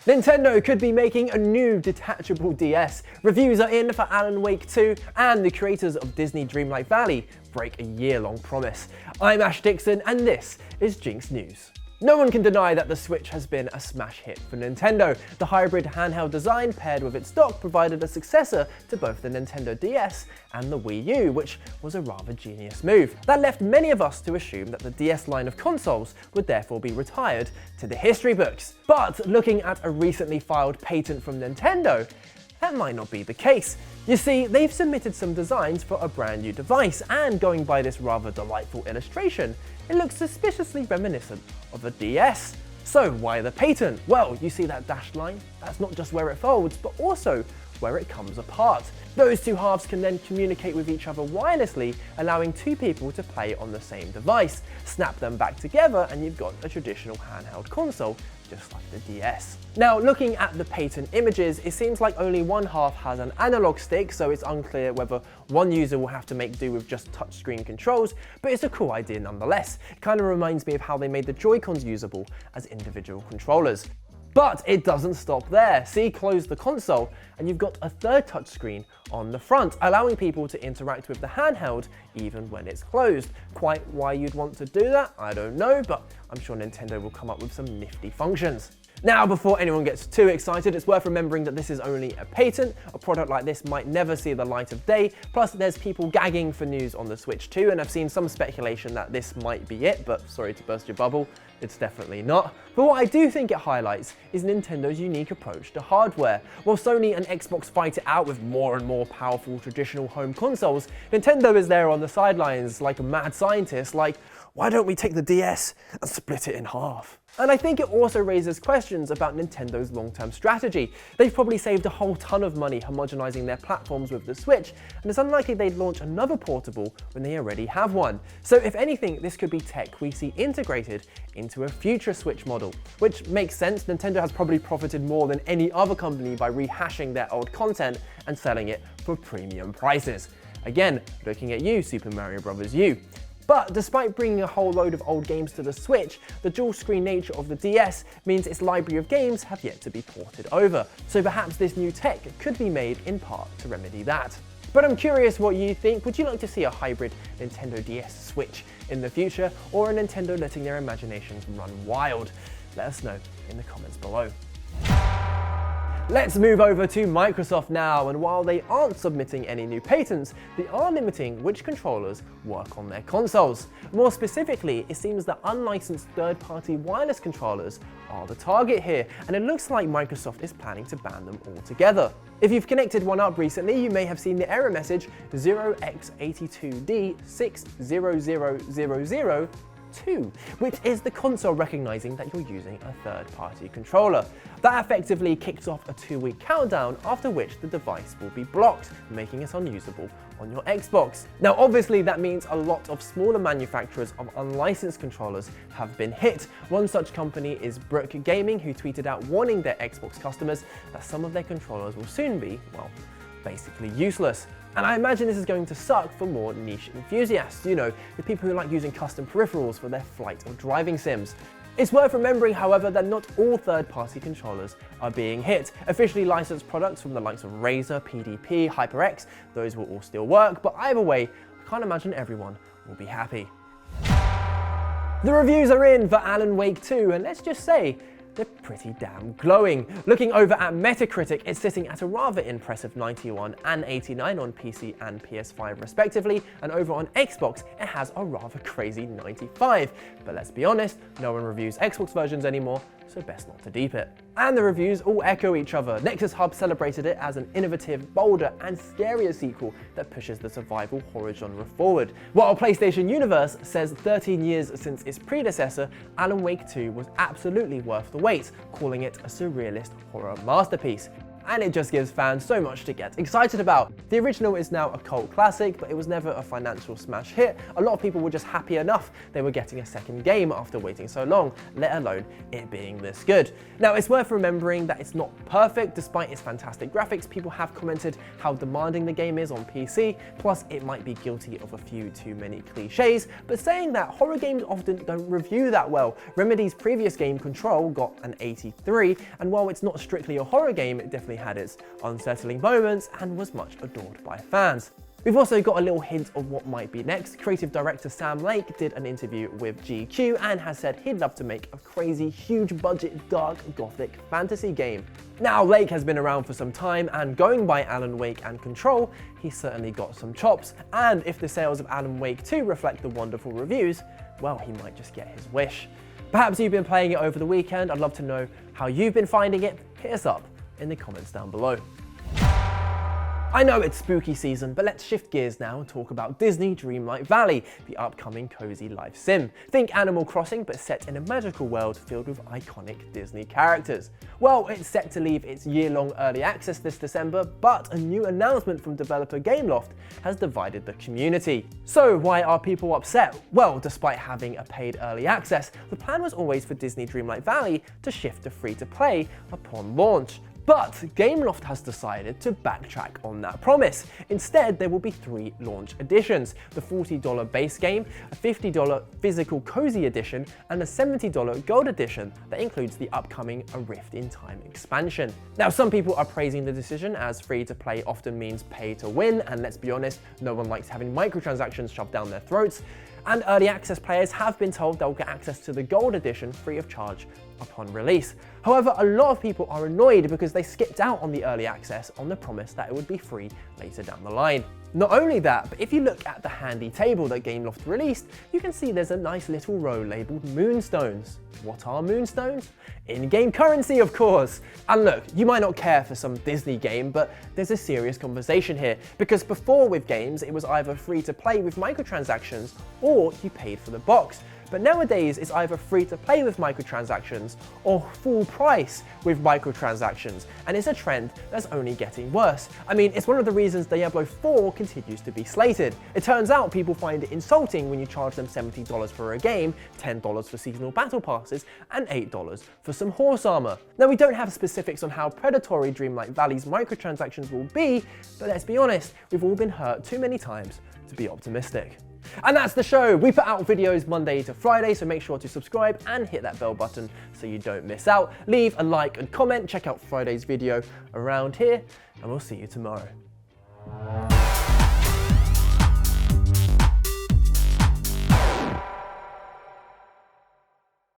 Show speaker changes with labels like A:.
A: Nintendo could be making a new detachable DS. Reviews are in for Alan Wake 2, and the creators of Disney Dreamlight Valley break a year-long promise. I'm Ash Dixon, and this is GINX News. No one can deny that the Switch has been a smash hit for Nintendo. The hybrid handheld design paired with its dock provided a successor to both the Nintendo DS and the Wii U, which was a rather genius move. That left many of us to assume that the DS line of consoles would therefore be retired to the history books. But looking at a recently filed patent from Nintendo, that might not be the case. You see, they've submitted some designs for a brand new device, and going by this rather delightful illustration, it looks suspiciously reminiscent of a DS. So why the patent? Well, you see that dashed line? That's not just where it folds, but also where it comes apart. Those two halves can then communicate with each other wirelessly, allowing two people to play on the same device. Snap them back together and you've got a traditional handheld console, just like the DS. Now, looking at the patent images, it seems like only one half has an analog stick, so it's unclear whether one user will have to make do with just touchscreen controls, but it's a cool idea nonetheless. It kind of reminds me of how they made the Joy-Cons usable as individual controllers. But it doesn't stop there. See, close the console and you've got a third touchscreen on the front, allowing people to interact with the handheld even when it's closed. Quite why you'd want to do that, I don't know, but I'm sure Nintendo will come up with some nifty functions. Now, before anyone gets too excited, it's worth remembering that this is only a patent. A product like this might never see the light of day. Plus, there's people gagging for news on the Switch too, and I've seen some speculation that this might be it, but sorry to burst your bubble, it's definitely not. But what I do think it highlights is Nintendo's unique approach to hardware. While Sony and Xbox fight it out with more and more powerful traditional home consoles, Nintendo is there on the sidelines like a mad scientist, like, why don't we take the DS and split it in half? And I think it also raises questions about Nintendo's long-term strategy. They've probably saved a whole ton of money homogenizing their platforms with the Switch, and it's unlikely they'd launch another portable when they already have one. So if anything, this could be tech we see integrated into a future Switch model, which makes sense. Nintendo has probably profited more than any other company by rehashing their old content and selling it for premium prices. Again, looking at you, Super Mario Bros. U. But despite bringing a whole load of old games to the Switch, the dual screen nature of the DS means its library of games have yet to be ported over. So perhaps this new tech could be made in part to remedy that. But I'm curious what you think. Would you like to see a hybrid Nintendo DS Switch in the future, or a Nintendo letting their imaginations run wild? Let us know in the comments below. Let's move over to Microsoft now, and while they aren't submitting any new patents, they are limiting which controllers work on their consoles. More specifically, it seems that unlicensed third-party wireless controllers are the target here, and it looks like Microsoft is planning to ban them altogether. If you've connected one up recently, you may have seen the error message 0x82D60000. Which is the console recognizing that you're using a third-party controller. That effectively kicks off a 2-week countdown, after which the device will be blocked, making it unusable on your Xbox. Now obviously that means a lot of smaller manufacturers of unlicensed controllers have been hit. One such company is Brook Gaming, who tweeted out warning their Xbox customers that some of their controllers will soon be, well, basically useless. And I imagine this is going to suck for more niche enthusiasts, you know, the people who like using custom peripherals for their flight or driving sims. It's worth remembering, however, that not all third-party controllers are being hit. Officially licensed products from the likes of Razer, PDP, HyperX, those will all still work, but either way, I can't imagine everyone will be happy. The reviews are in for Alan Wake 2, and let's just say, they're pretty damn glowing. Looking over at Metacritic, it's sitting at a rather impressive 91 and 89 on PC and PS5 respectively, and over on Xbox, it has a rather crazy 95. But let's be honest, no one reviews Xbox versions anymore, so best not to deep it. And the reviews all echo each other. Nexus Hub celebrated it as an innovative, bolder, and scarier sequel that pushes the survival horror genre forward. While PlayStation Universe says 13 years since its predecessor, Alan Wake 2 was absolutely worth the wait, calling it a surrealist horror masterpiece. and it just gives fans so much to get excited about. The original is now a cult classic, but it was never a financial smash hit. A lot of people were just happy enough they were getting a second game after waiting so long, let alone it being this good. Now, it's worth remembering that it's not perfect. Despite its fantastic graphics, people have commented how demanding the game is on PC, plus it might be guilty of a few too many cliches, but saying that, horror games often don't review that well. Remedy's previous game, Control, got an 83, and while it's not strictly a horror game, it definitely had its unsettling moments and was much adored by fans. We've also got a little hint of what might be next. Creative director Sam Lake did an interview with GQ and has said he'd love to make a crazy, huge budget, dark, gothic fantasy game. Now, Lake has been around for some time, and going by Alan Wake and Control, he's certainly got some chops, and if the sales of Alan Wake 2 reflect the wonderful reviews, well, he might just get his wish. Perhaps you've been playing it over the weekend. I'd love to know how you've been finding it. Hit us up in the comments down below. I know it's spooky season, but let's shift gears now and talk about Disney Dreamlight Valley, the upcoming cozy life sim. Think Animal Crossing, but set in a magical world filled with iconic Disney characters. Well, it's set to leave its year-long early access this December, but a new announcement from developer Gameloft has divided the community. So why are people upset? Well, despite having a paid early access, the plan was always for Disney Dreamlight Valley to shift to free-to-play upon launch. But Gameloft has decided to backtrack on that promise. Instead, there will be 3 launch editions: the $40 base game, a $50 physical cozy edition, and a $70 gold edition that includes the upcoming A Rift in Time expansion. Now, some people are praising the decision, as free-to-play often means pay to win, and let's be honest, no one likes having microtransactions shoved down their throats. And early access players have been told they'll get access to the gold edition free of charge upon release. However, a lot of people are annoyed because they skipped out on the early access on the promise that it would be free later down the line. Not only that, but if you look at the handy table that Gameloft released, you can see there's a nice little row labelled Moonstones. What are Moonstones? In-game currency, of course! And look, you might not care for some Disney game, but there's a serious conversation here, because before with games, it was either free to play with microtransactions or you paid for the box. But nowadays, it's either free to play with microtransactions or full price with microtransactions, and it's a trend that's only getting worse. I mean, it's one of the reasons Diablo 4 continues to be slated. It turns out people find it insulting when you charge them $70 for a game, $10 for seasonal battle passes, and $8 for some horse armor. Now, we don't have specifics on how predatory Dreamlight Valley's microtransactions will be, but let's be honest, we've all been hurt too many times to be optimistic. And that's the show. We put out videos Monday to Friday, so make sure to subscribe and hit that bell button so you don't miss out. Leave a like and comment, check out Friday's video around here, and we'll see you tomorrow.